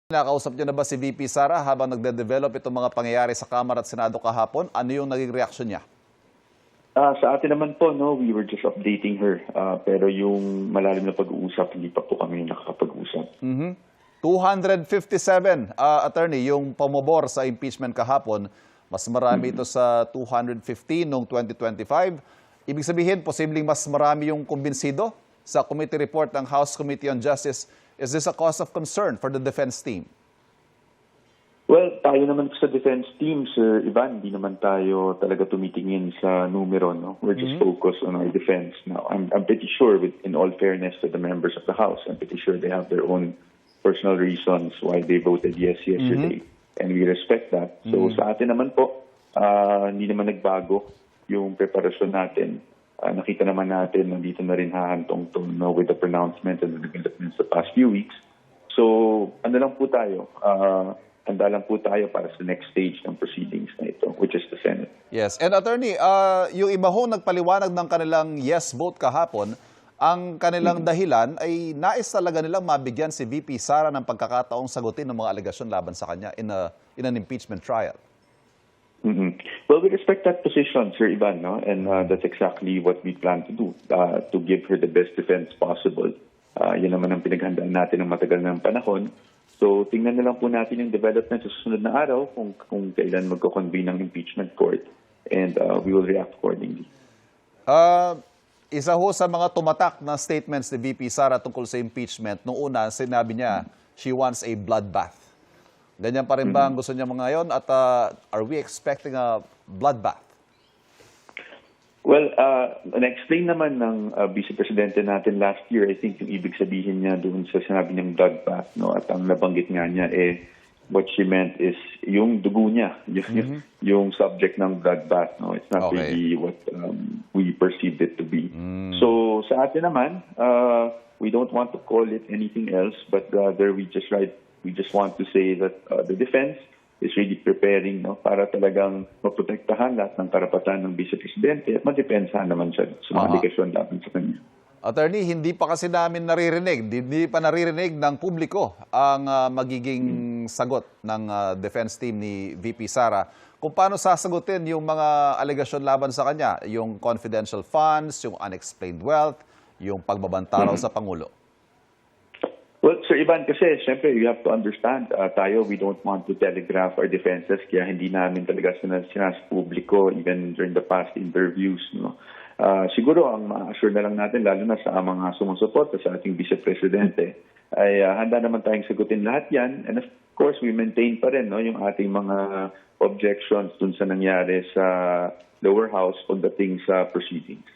Nakausap niyo na ba si VP Sara habang nagde-develop itong mga pangyayari sa Kamara at Senado kahapon? Ano yung naging reaksyon niya? Sa atin naman po, no, we were just updating her. Pero yung malalim na pag-uusap, hindi pa po kami nakakapag-usap. 257, attorney, yung pumobor sa impeachment kahapon, mas marami ito sa 215 noong 2025. Ibig sabihin, posibleng mas marami yung kumbinsido sa committee report ng House Committee on Justice. Is this a cause of concern for the defense team? Well, tayo naman sa defense team, Sir Ivan, hindi naman tayo talaga tumitingin sa numero. No? We're just focused on our defense. Now, I'm pretty sure, in all fairness to the members of the House, I'm pretty sure they have their own personal reasons why they voted yes yesterday. And we respect that. So sa atin naman po, hindi naman nagbago yung preparasyon natin. Nakita naman natin, nandito na rin hahantong with the pronouncement and the developments the past few weeks. So, ano lang po tayo, handa lang po tayo para sa next stage ng proceedings na ito, which is the Senate. Yes. And attorney, yung iba ho nagpaliwanag ng kanilang yes vote kahapon, ang kanilang dahilan ay nais talaga nilang mabigyan si VP Sara ng pagkakataong sagutin ng mga alegasyon laban sa kanya in an impeachment trial. Well, we respect that position, Sir Ivan, no? And that's exactly what we plan to do, to give her the best defense possible. Yun naman ang pinaghandaan natin ng matagal ng panahon. So, tingnan na lang po natin yung development sa susunod na araw kung kailan magko-convene ng impeachment court, and we will react accordingly. Isa ho sa mga tumatak na statements ni VP Sara tungkol sa impeachment, noong una sinabi niya she wants a bloodbath. Ganyan pa rin ba ang gusto niya ngayon at are we expecting a bloodbath? Well, na-explain naman ng Vice Presidente natin last year, I think yung ibig sabihin niya doon sa sinabi niyang bloodbath, no? At ang nabanggit nga niya, what she meant is yung dugo niya, yung subject ng bloodbath. No? It's not really what we perceived it to be. So sa atin naman, we don't want to call it anything else, but rather we just want to say that the defense is really preparing, no, para talagang maprotektahan lahat ng karapatan ng Vice Presidente at madepensahan naman siya sa mga alegasyon laban sa kanya. Attorney, hindi pa kasi namin naririnig, hindi pa naririnig ng publiko ang magiging sagot ng defense team ni VP Sara kung paano sasagutin yung mga alegasyon laban sa kanya, yung confidential funds, yung unexplained wealth, yung pagbabantaraw sa Pangulo. Well, Sir Ivan, kasi siyempre you have to understand, tayo, we don't want to telegraph our defenses, kaya hindi namin talaga sinas publiko even during the past interviews. No? Siguro ang ma-assure na lang natin, lalo na sa mga sumusuporta sa ating Vice Presidente, ay handa naman tayong sagutin lahat yan. And of course, we maintain pa rin, no, yung ating mga objections dun sa nangyari sa lower house pagdating sa proceedings.